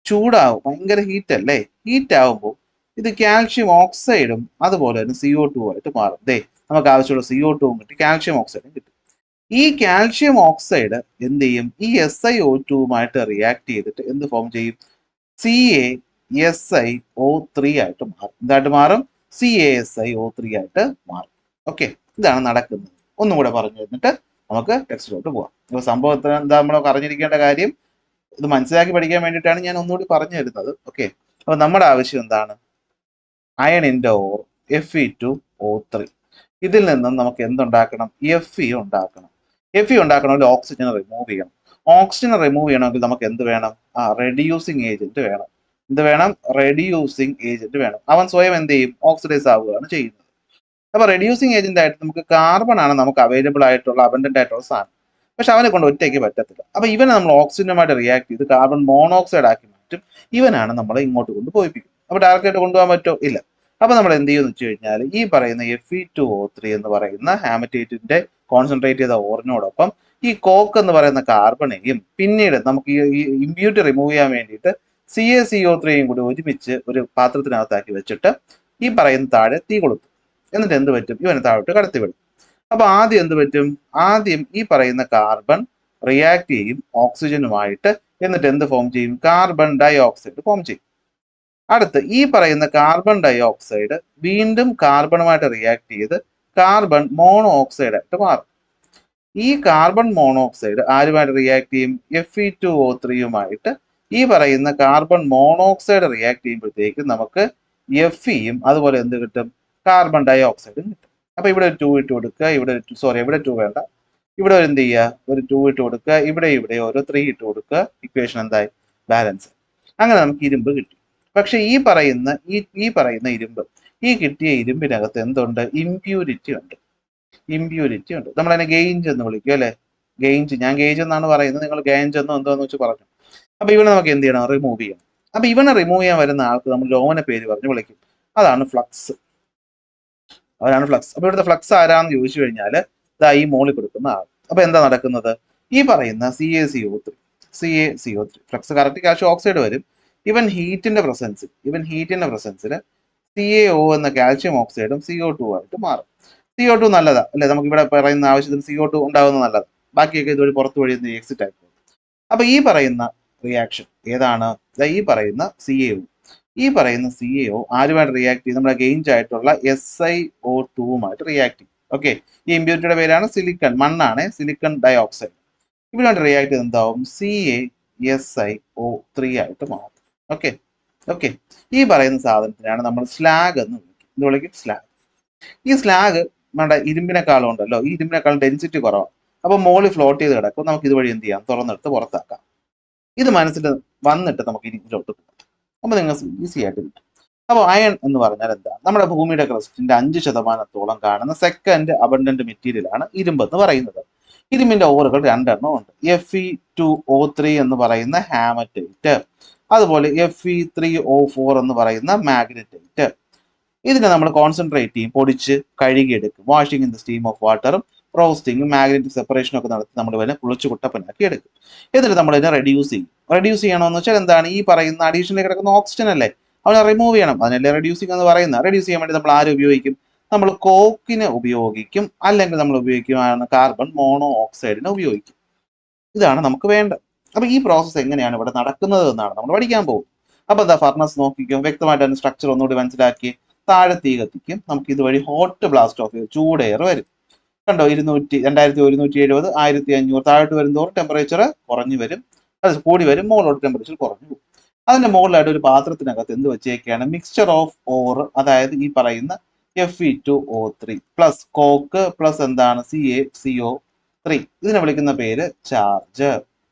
ചൂടാവും. ഭയങ്കര ഹീറ്റ് അല്ലേ? ഹീറ്റ് ആവുമ്പോൾ ഇത് കാൽഷ്യം ഓക്സൈഡും അതുപോലെ തന്നെ CO2 ആയിട്ട് മാറും. ദേ നമുക്ക് ആവശ്യമുള്ള CO2 കിട്ടി, കാൽഷ്യം ഓക്സൈഡും കിട്ടും. ഈ കാൽഷ്യം ഓക്സൈഡ് എന്ത് ചെയ്യും? ഈ SiO2 റിയാക്ട് ചെയ്തിട്ട് എന്ത് ഫോം ചെയ്യും? CaSiO3 ആയിട്ട് മാറും. എന്തായിട്ട് മാറും? CaSiO3 ആയിട്ട് മാറും. ഓക്കെ, ഇതാണ് നടക്കുന്നത്. ഒന്നും കൂടെ പറഞ്ഞു തന്നിട്ട് നമുക്ക് ടെക്സ്റ്റിലോട്ട് പോവാം. അപ്പോൾ സംഭവത്തിന് എന്താ നമ്മൾ അറിഞ്ഞിരിക്കേണ്ട കാര്യം? ഇത് മനസ്സിലാക്കി പഠിക്കാൻ വേണ്ടിയിട്ടാണ് ഞാൻ ഒന്നുകൂടി പറഞ്ഞു തരുന്നത്. ഓക്കെ, അപ്പൊ നമ്മുടെ ആവശ്യം എന്താണ്? അയണിന്റെ ഓർ Fe2O3. ഇതിൽ നിന്നും നമുക്ക് എന്തുണ്ടാക്കണം? Fe ഉണ്ടാക്കണം. Fe ഉണ്ടാക്കണമെങ്കിൽ ഓക്സിജൻ റിമൂവ് ചെയ്യണം. ഓക്സിജൻ റിമൂവ് ചെയ്യണമെങ്കിൽ നമുക്ക് എന്ത് വേണം? റെഡ്യൂസിങ് ഏജന്റ് വേണം. എന്ത് വേണം? റെഡ്യൂസിങ് ഏജന്റ് വേണം. അവൻ സ്വയം എന്ത് ചെയ്യും? ഓക്സിഡൈസ് ആവുകയാണ് ചെയ്യുന്നത്. അപ്പൊ റെഡ്യൂസിങ് ഏജന്റ് ആയിട്ട് നമുക്ക് കാർബൺ ആണ് നമുക്ക് അവൈലബിൾ ആയിട്ടുള്ള അബൻഡന്റ് ആയിട്ടുള്ള സാധനം. പക്ഷെ അവനെ കൊണ്ട് ഒറ്റയ്ക്ക് പറ്റത്തില്ല. അപ്പൊ ഇവനെ നമ്മൾ ഓക്സിജനുമായിട്ട് റിയാക്ട് ചെയ്ത് കാർബൺ മോണോക്സൈഡ് ആക്കി മാറ്റും. ഇവനാണ് നമ്മളെ ഇങ്ങോട്ട് കൊണ്ട് പോയിപ്പിക്കും. അപ്പൊ ഡയറക്റ്റ് ആയിട്ട് കൊണ്ടുപോകാൻ പറ്റുമോ? ഇല്ല. അപ്പൊ നമ്മൾ എന്ത് ചെയ്യുമെന്ന് വെച്ച് കഴിഞ്ഞാൽ ഈ പറയുന്ന Fe2O3 എന്ന് പറയുന്ന ഹാമറ്റേറ്റിന്റെ കോൺസെൻട്രേറ്റ് ചെയ്ത ഓറിനോടൊപ്പം ഈ കോക്ക് എന്ന് പറയുന്ന കാർബണെയും പിന്നീട് നമുക്ക് ഈ ഇമ്പ്യൂരിറ്റി റിമൂവ് ചെയ്യാൻ വേണ്ടിയിട്ട് CaCO3യും കൂടി ഒരുമിച്ച് ഒരു പാത്രത്തിനകത്താക്കി വെച്ചിട്ട് ഈ പറയുന്ന താഴെ തീ കൊളുത്തും. എന്നിട്ട് എന്ത് പറ്റും? ഇവനെ താഴോട്ട് കടത്തിവിടും. അപ്പൊ ആദ്യം എന്ത് പറ്റും? ആദ്യം ഈ പറയുന്ന കാർബൺ റിയാക്ട് ചെയ്യും ഓക്സിജനുമായിട്ട്. എന്നിട്ട് എന്ത് ഫോം ചെയ്യും? കാർബൺ ഡൈ ഓക്സൈഡ് ഫോം ചെയ്യും. അടുത്ത് ഈ പറയുന്ന കാർബൺ ഡൈ ഓക്സൈഡ് വീണ്ടും കാർബണുമായിട്ട് റിയാക്ട് ചെയ്ത് കാർബൺ മോണോ ഓക്സൈഡ് ആയിട്ട് മാറും. ഈ കാർബൺ മോണോക്സൈഡ് ആരുമായിട്ട് റിയാക്ട് ചെയ്യും? Fe2O3യുമായിട്ട് ഈ പറയുന്ന കാർബൺ മോണോക്സൈഡ് റിയാക്ട് ചെയ്യുമ്പോഴത്തേക്ക് നമുക്ക് Feയും അതുപോലെ എന്ത് കിട്ടും? കാർബൺ ഡൈ ഓക്സൈഡും കിട്ടും. അപ്പൊ ഇവിടെ ഒരു 2 ഇട്ട് കൊടുക്കുക, ഇവിടെ ഇവിടെ 2 വേണ്ട, ഇവിടെ എന്ത് ചെയ്യുക? ഒരു 2 ഇട്ട് കൊടുക്കുക, ഇവിടെ ഓരോ 3 ഇട്ട് കൊടുക്കുക. ഇക്വേഷൻ എന്തായി? ബാലൻസ്. അങ്ങനെ നമുക്ക് ഇരുമ്പ് കിട്ടി. പക്ഷെ ഈ പറയുന്ന ഇരുമ്പ്, ഈ കിട്ടിയ ഇരുമ്പിനകത്ത് എന്തുണ്ട്? ഇമ്പ്യൂരിറ്റി ഉണ്ട്. നമ്മൾ അതിനെ ഗെയിഞ്ച് എന്ന് വിളിക്കും അല്ലെ? ഗെയിഞ്ച്. ഞാൻ ഗേജ് എന്നാണ് പറയുന്നത്, നിങ്ങൾ ഗേഞ്ച് എന്നോ എന്തോന്ന് വെച്ച് പറഞ്ഞു. അപ്പൊ ഇവനെ നമുക്ക് എന്ത് ചെയ്യണം? റിമൂവ് ചെയ്യണം. അപ്പൊ ഇവനെ റിമൂവ് ചെയ്യാൻ വരുന്ന ആൾക്ക് നമ്മൾ ലോന പേര് പറഞ്ഞ് വിളിക്കും. അതാണ് ഫ്ലക്സ്. അവരാണ് ഫ്ലക്സ്. അപ്പൊ ഇവിടുത്തെ ഫ്ലക്സ് ആരാന്ന് ചോദിച്ചു കഴിഞ്ഞാൽ ഇതാ ഈ മോളിൽ കൊടുക്കുന്ന ആൾ. അപ്പൊ എന്താ നടക്കുന്നത്? ഈ പറയുന്ന CaCO3 flux correct calcium oxide വരും. ഇവൻ ഹീറ്റിന്റെ പ്രസൻസിൽ CaO എന്ന കാൽഷ്യം ഓക്സൈഡും CO2 ആയിട്ട് മാറും. CO2 നല്ലതാ അല്ലെ? നമുക്ക് ഇവിടെ പറയുന്ന ആവശ്യത്തിന് CO2 ഉണ്ടാകുന്നത് നല്ലതാണ്. ബാക്കിയൊക്കെ ഇതുവഴി പുറത്തു വഴി എക്സിറ്റ് ആയി പോകും. അപ്പൊ ഈ പറയുന്ന റിയാക്ഷൻ ഏതാണ്? ഈ പറയുന്ന CaO ആരുമായിട്ട് റിയാക്ട് ചെയ്യും? നമ്മുടെ ഗെയിഞ്ച് ആയിട്ടുള്ള SiO2വുമായിട്ട് റിയാക്ട് ചെയ്യും. ഓക്കെ, ഈ ഇമ്പ്യൂരിറ്റിയുടെ പേരാണ് സിലിക്കൺ. മണ്ണാണ്, സിലിക്കൺ ഡയോക്സൈഡ്. ഇവരുമായിട്ട് റിയാക്ട് ചെയ്ത് എന്താവും? CaSiO3 ആയിട്ട് മാറും. ഓക്കെ, ഈ പറയുന്ന സാധനത്തിനാണ് നമ്മൾ സ്ലാഗ് എന്ന് വിളിക്കും. ഇത് വിളിക്കും സ്ലാഗ്. ഈ സ്ലാഗ് നമ്മുടെ ഇരുമ്പിനെക്കാളും ഉണ്ടല്ലോ, ഈ ഇരുമ്പിനെക്കാളും ഡെൻസിറ്റി കുറവാണ്. അപ്പൊ മോളി ഫ്ലോട്ട് ചെയ്ത് കിടക്കും. നമുക്ക് ഇതുവഴി എന്ത് ചെയ്യാം? തുറന്നെടുത്ത് പുറത്താക്കാം. ഇത് മനസ്സിൽ വന്നിട്ട് നമുക്ക് ഇതിലോട്ട് പോകാം. അപ്പൊ നിങ്ങൾ ഈസി ആയിട്ട് കിട്ടും. അപ്പോൾ അയൺ എന്ന് പറഞ്ഞാൽ എന്താ? നമ്മുടെ ഭൂമിയുടെ ക്രസ്റ്റിന്റെ 5% കാണുന്ന സെക്കൻഡ് അബണ്ടന്റ് മെറ്റീരിയൽ ആണ് ഇരുമ്പ് എന്ന് പറയുന്നത്. ഇരുമ്പിന്റെ ഓറുകൾ 2 എണ്ണം ഉണ്ട്. Fe2O3 എന്ന് പറയുന്ന ഹാമറ്റൈറ്റ്, അതുപോലെ Fe3O4 എന്ന് പറയുന്ന മാഗ്നറ്റൈറ്റ്. ഇതിനെ നമ്മൾ കോൺസെൻട്രേറ്റ് ചെയ്യും, പൊടിച്ച് കഴുകിയെടുക്കും. Washing in the steam of വാട്ടറും റോസ്റ്റിങ്ങും മാഗ്നറ്റിക് സെപ്പറേഷനും ഒക്കെ നടത്തി നമ്മൾ ഇതിനെ കുളിച്ച് കുട്ടപ്പനാക്കി എടുക്കും. എന്നിട്ട് നമ്മൾ ഇതിനെ റെഡ്യൂസ് ചെയ്യണമെന്ന് വെച്ചാൽ എന്താണ്? ഈ പറയുന്ന അഡീഷണലി കിടക്കുന്ന ഓക്സിജൻ അല്ലേ, അവനെ റിമൂവ് ചെയ്യണം. അതിനല്ലേ റെഡ്യൂസിങ് എന്ന് പറയുന്നത്. റെഡ്യൂസ് ചെയ്യാൻ വേണ്ടി നമ്മൾ ആര് ഉപയോഗിക്കും? നമ്മൾ കോക്കിനെ ഉപയോഗിക്കും, അല്ലെങ്കിൽ നമ്മൾ ഉപയോഗിക്കുകയാണ് കാർബൺ മോണോ ഓക്സൈഡിനെ ഉപയോഗിക്കും. ഇതാണ് നമുക്ക് വേണ്ടത്. അപ്പൊ ഈ പ്രോസസ്സ് എങ്ങനെയാണ് ഇവിടെ നടക്കുന്നത് എന്നാണ് നമ്മൾ പഠിക്കാൻ പോകും. അപ്പൊ എന്താ? ഫർണസ് നോക്കിക്കും, വ്യക്തമായിട്ട് അതിന്റെ സ്ട്രക്ചർ ഒന്നുകൂടി മനസ്സിലാക്കി താഴെ തീ കത്തിക്കും. നമുക്ക് ഇതുവഴി ഹോട്ട് ബ്ലാസ്റ്റ് ഓഫ് ചൂട് എയർ വരും. കണ്ടോ? 2170, 1500 താഴോട്ട് വരുന്നതോറും ടെമ്പറേച്ചർ കുറഞ്ഞു വരും, അത് കൂടി വരും, മുകളിലോട്ട് ടെമ്പറേച്ചർ കുറഞ്ഞു പോകും. അതിന്റെ മുകളിലായിട്ട് ഒരു പാത്രത്തിനകത്ത് എന്ത് വെച്ചേക്കാണ്? മിക്സ്ചർ ഓഫ് ഓർ, അതായത് ഈ പറയുന്ന Fe2O3 പ്ലസ് കോക്ക് പ്ലസ് എന്താണ് CaCO3. ഇതിനെ വിളിക്കുന്ന പേര് ചാർജ്.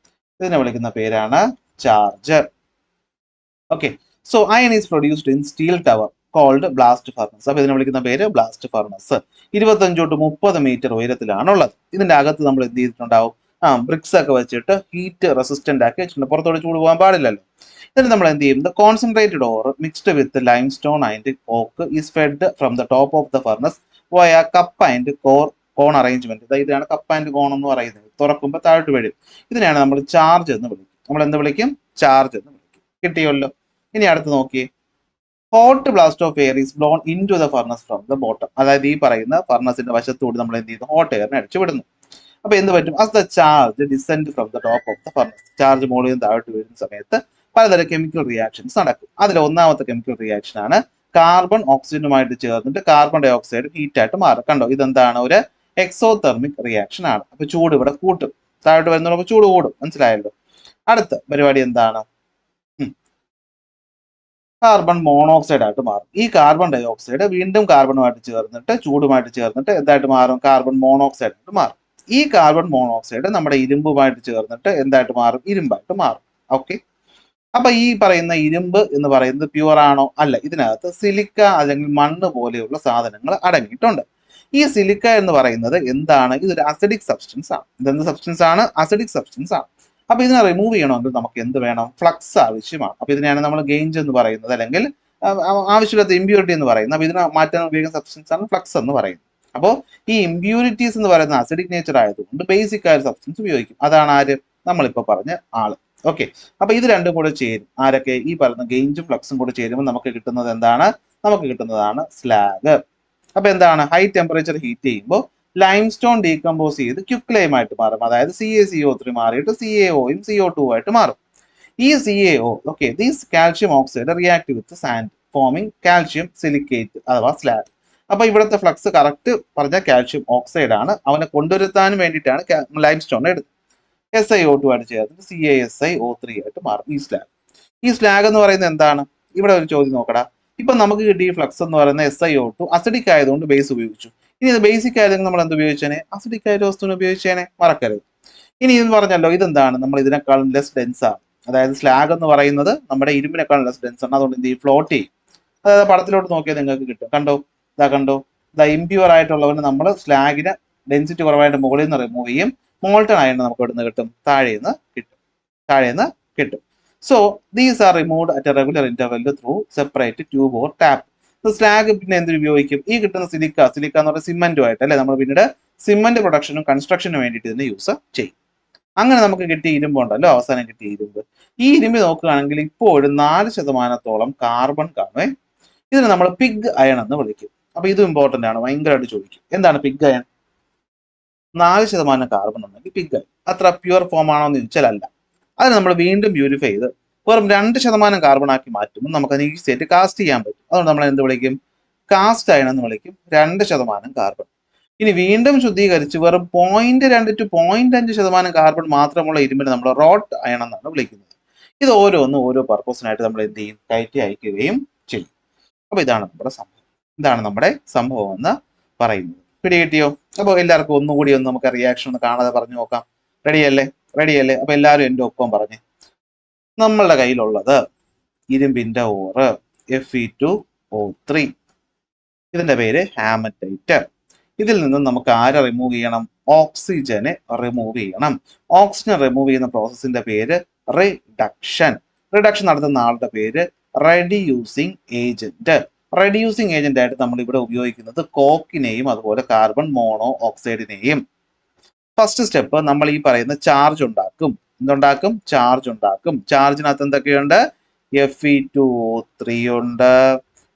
ഇതിനെ വിളിക്കുന്ന പേരാണ് charge. Okay, so iron is produced in steel tower cold blast furnace. അപ്പൊ ഇതിനെ വിളിക്കുന്ന പേര് ബ്ലാസ്റ്റ് ഫർണസ്. 25 to 30 മീറ്റർ ഉയരത്തിലാണുള്ളത്. ഇതിന്റെ അകത്ത് നമ്മൾ എന്ത് ചെയ്തിട്ടുണ്ടാവും? ബ്രിക്സ് ഒക്കെ വെച്ചിട്ട് ഹീറ്റ് റെസിസ്റ്റന്റ് ആക്കി വെച്ചിട്ടുണ്ട്. പുറത്തോട്ട് ചൂട് പോകാൻ പാടില്ലല്ലോ. ഇതിന് നമ്മൾ എന്ത് ചെയ്യും? The concentrated ore mixed with limestone and coke is fed from the top of the furnace via cup and cone arrangement. ഇതാണ് കപ്പ് ആൻഡ് കോൺ എന്ന് പറയുന്നത്. തുറക്കുമ്പോൾ താഴോട്ട് വീഴും. ഇതിനെയാണ് നമ്മൾ ചാർജ് എന്ന് വിളിക്കും. നമ്മൾ എന്ത് വിളിക്കും? ചാർജ് എന്ന് വിളിക്കും. കിട്ടിയല്ലോ. ഇനി അടുത്ത് നോക്കിയേ. Hot blast of air is blown into the furnace from the bottom. അതായത് ഈ പറയുന്ന ഫർണസിന്റെ വശത്തോട് നമ്മൾ എന്ത് ചെയ്യുന്നു? ഹോട്ട് എയറിനെ അടിച്ചു വിടുന്നു. അപ്പൊ എന്ത് പറ്റും? As the charge descend from the top of the furnace. Charge മുകളിൽ നിന്ന് താഴോട്ട് വീഴുന്ന സമയത്ത് പലതരം കെമിക്കൽ റിയാക്ഷൻസ് നടക്കും. അതിൽ ഒന്നാമത്തെ കെമിക്കൽ റിയാക്ഷൻ ആണ് കാർബൺ ഓക്സിജനുമായിട്ട് ചേർന്നിട്ട് കാർബൺ ഡൈ ഓക്സൈഡ് ഹീറ്റ് ആയിട്ട് മാറും. കണ്ടോ, ഇതെന്താണ്? ഒരു എക്സോതെർമിക് റിയാക്ഷൻ ആണ്. അപ്പൊ ചൂട് ഇവിടെ കൂട്ടും. താഴോട്ട് വരുന്നപ്പോൾ ചൂട് കൂടും. മനസ്സിലായല്ലോ. അടുത്ത പരിപാടി എന്താണ്? കാർബൺ മോണോക്സൈഡ് ആയിട്ട് മാറും. ഈ കാർബൺ ഡൈ ഓക്സൈഡ് വീണ്ടും കാർബണുമായിട്ട് ചേർന്നിട്ട് ചൂടുമായിട്ട് ചേർന്നിട്ട് എന്തായിട്ട് മാറും? കാർബൺ മോണോക്സൈഡ് ആയിട്ട് മാറും. ഈ കാർബൺ മോണോക്സൈഡ് നമ്മുടെ ഇരുമ്പുമായിട്ട് ചേർന്നിട്ട് എന്തായിട്ട് മാറും? ഇരുമ്പായിട്ട് മാറും. ഓക്കെ, അപ്പൊ ഈ പറയുന്ന ഇരുമ്പ് എന്ന് പറയുന്നത് പ്യുവർ ആണോ? അല്ല. ഇതിനകത്ത് സിലിക്ക അല്ലെങ്കിൽ മണ്ണ് പോലെയുള്ള സാധനങ്ങൾ അടങ്ങിയിട്ടുണ്ട്. ഈ സിലിക്ക എന്ന് പറയുന്നത് എന്താണ്? ഇതൊരു അസിഡിക് സബ്സ്റ്റൻസ് ആണ്. ഇതെന്ത് സബ്സ്റ്റൻസ് ആണ്? അസിഡിക് സബ്സ്റ്റൻസ് ആണ്. അപ്പൊ ഇതിനെ റിമൂവ് ചെയ്യണമെങ്കിൽ നമുക്ക് എന്ത് വേണം? ഫ്ലക്സ് ആവശ്യമാണ്. അപ്പൊ ഇതിനെയാണ് നമ്മൾ ഗെയിഞ്ച് എന്ന് പറയുന്നത്, അല്ലെങ്കിൽ ആവശ്യമില്ലാത്ത ഇമ്പ്യൂരിറ്റി എന്ന് പറയുന്നത്. അപ്പൊ ഇതിനെ മാറ്റാൻ ഉപയോഗിക്കുന്ന സബ്സ്റ്റൻസ് ആണ് ഫ്ലക്സ് എന്ന് പറയുന്നത്. അപ്പോൾ ഈ ഇമ്പ്യൂരിറ്റീസ് എന്ന് പറയുന്ന അസിഡിക് നേച്ചർ ആയതുകൊണ്ട് ബേസിക് ആയ സബ്സ്റ്റൻസ് ഉപയോഗിക്കും. അതാണ് ആര്? നമ്മളിപ്പോ പറഞ്ഞ ആള്. ഓക്കെ, അപ്പൊ ഇത് രണ്ടും കൂടെ ചേരും. ആരൊക്കെ? ഈ പറയുന്ന ഗെയിഞ്ചും ഫ്ലക്സും കൂടെ ചേരുമ്പോൾ നമുക്ക് കിട്ടുന്നത് എന്താണ്? നമുക്ക് കിട്ടുന്നതാണ് സ്ലാഗ്. അപ്പൊ എന്താണ്? ഹൈ ടെമ്പറേച്ചർ ഹീറ്റ് ചെയ്യുമ്പോൾ ലൈം സ്റ്റോൺ ഡീകമ്പോസ് ചെയ്ത് ക്യുക്ക് ആയിട്ട് മാറും. അതായത് CaCO3 മാറിയിട്ട് CaOയും CO2 ആയിട്ട് മാറും. ഈ CaO, okay, these calcium oxide react with sand forming calcium silicate അഥവാ സ്ലാഗ്. അപ്പൊ ഇവിടുത്തെ ഫ്ലക്സ് കറക്റ്റ് പറഞ്ഞ കാൽഷ്യം ഓക്സൈഡ് ആണ്. അവനെ കൊണ്ടുവരുത്താൻ വേണ്ടിയിട്ടാണ് ലൈം സ്റ്റോൺ എടുത്തത്. SiO2 ആയിട്ട് ചേർത്തിട്ട് CaSiO3 ആയിട്ട് മാറും ഈ സ്ലാഗ്. ഈ സ്ലാഗ് എന്ന് പറയുന്നത് എന്താണ്? ഇവിടെ ഒരു ചോദ്യം നോക്കടാ. ഇപ്പൊ നമുക്ക് കിട്ടിയ ഫ്ലക്സ് എന്ന് പറയുന്ന SiO2 അസിഡിക് ആയതുകൊണ്ട് ബേസ് ഉപയോഗിച്ചു. ഇനി ഇത് ബേസിക് ആയതെങ്കിൽ നമ്മൾ എന്ത് ഉപയോഗിച്ചേനെ? അസിഡിക് ആയ വസ്തുവിനെ ഉപയോഗിച്ചേനെ. മറക്കരുത്. ഇനി ഇത് പറഞ്ഞല്ലോ, ഇതെന്താണ്? നമ്മൾ ഇതിനേക്കാളും ലെസ് ഡെൻസ് ആണ്. അതായത് സ്ലാഗ് എന്ന് പറയുന്നത് നമ്മുടെ ഇരുമ്പിനേക്കാളും ലെസ് ഡെൻസ് ആണ്. അതുകൊണ്ട് എന്ത് ചെയ്യും? ഫ്ലോട്ട് ചെയ്യും. അതായത് പടത്തിലോട്ട് നോക്കിയാൽ നിങ്ങൾക്ക് കിട്ടും. കണ്ടോ, കണ്ടോ, ഇമ്പ്യൂർ ആയിട്ടുള്ളവന് നമ്മൾ സ്ലാഗിന് ഡെൻസിറ്റി കുറവായിട്ട് മുകളിൽ നിന്ന് റിമൂവ് ചെയ്യും. മോൾട്ടൺ ആയിട്ട് നമുക്ക് ഇവിടുന്ന് കിട്ടും, താഴേന്ന് കിട്ടും. So these are removed at A regular interval through separate tube or tap. Slag പിന്നെ എന്ത് ഉപയോഗിക്കും? ഈ കിട്ടുന്ന സിലിക്ക എന്ന് പറയുന്ന സിമെന്റുമായിട്ട് അല്ലെ, നമ്മൾ പിന്നീട് സിമെന്റ് പ്രൊഡക്ഷനും കൺസ്ട്രക്ഷനും വേണ്ടിയിട്ട് ഇതിനെ യൂസ് ചെയ്യും. അങ്ങനെ നമുക്ക് കിട്ടിയ ഇരുമ്പുണ്ടല്ലോ, അവസാനം കിട്ടിയ ഇരുമ്പ്. ഈ ഇരുമ്പ് നോക്കുകയാണെങ്കിൽ ഇപ്പോഴും 4% കാർബൺ കാണുമേ. ഇതിന് നമ്മൾ പിഗ് അയൺ എന്ന് വിളിക്കും. അപ്പൊ ഇത് ഇമ്പോർട്ടന്റ് ആണ്, ഭയങ്കരമായിട്ട് ചോദിക്കും. എന്താണ് പിഗ് അയൺ? 4% കാർബൺ ഉണ്ടെങ്കിൽ പിഗ് അയൺ. അത്ര പ്യുവർ ഫോം ആണോ എന്ന് ചോദിച്ചാൽ അല്ല. അതിന് നമ്മൾ വീണ്ടും പ്യൂരിഫൈ ചെയ്ത് വെറും 2% കാർബൺ ആക്കി മാറ്റുമ്പോൾ നമുക്ക് അതിന് ഈസി ആയിട്ട് കാസ്റ്റ് ചെയ്യാൻ പറ്റും. അതുകൊണ്ട് നമ്മൾ എന്ത് വിളിക്കും? കാസ്റ്റ് അയൺ എന്ന് വിളിക്കും. 2% കാർബൺ. ഇനി വീണ്ടും ശുദ്ധീകരിച്ച് വെറും 0.2 to 0.5% കാർബൺ മാത്രമുള്ള ഇരുമ്പിനെ നമ്മൾ റോട്ട് അയൺ എന്നാണ് വിളിക്കുന്നത്. ഇത് ഓരോന്നും ഓരോ പർപ്പസിനായിട്ട് നമ്മൾ എന്ത് ചെയ്യും? കയറ്റി അയക്കുകയും ചെയ്യും. അപ്പൊ ഇതാണ് നമ്മുടെ സംഭവം എന്ന് പറയുന്നത്. പിടികിട്ടിയോ? അപ്പോൾ എല്ലാവർക്കും ഒന്നുകൂടി നമുക്ക് റിയാക്ഷൻ ഒന്ന് കാണാതെ പറഞ്ഞു നോക്കാം. റെഡിയല്ലേ? അപ്പൊ എല്ലാവരും എൻ്റെ ഒപ്പം പറഞ്ഞേ. നമ്മളുടെ കയ്യിലുള്ളത് ഇരുമ്പിന്റെ ഓറ് Fe2O3. ഇതിന്റെ പേര് ഹാമറ്റൈറ്റ്. ഇതിൽ നിന്ന് നമുക്ക് ആരെ റിമൂവ് ചെയ്യണം? ഓക്സിജനെ റിമൂവ് ചെയ്യണം. ഓക്സിജൻ റിമൂവ് ചെയ്യുന്ന പ്രോസസ്സിന്റെ പേര് റിഡക്ഷൻ. നടത്തുന്ന ആളുടെ പേര് റെഡ്യൂസിങ് ഏജന്റ്. റെഡ്യൂസിങ് ഏജന്റ് ആയിട്ട് നമ്മൾ ഇവിടെ ഉപയോഗിക്കുന്നത് കോക്കിനെയും അതുപോലെ കാർബൺ മോണോ ഓക്സൈഡിനെയും. ഫസ്റ്റ് സ്റ്റെപ്പ്, നമ്മൾ ഈ പറയുന്ന ചാർജ് ഉണ്ടാക്കും. ചാർജ് ഉണ്ടാക്കും. ചാർജിനകത്ത് എന്തൊക്കെയുണ്ട്? Fe2O3 ഉണ്ട്,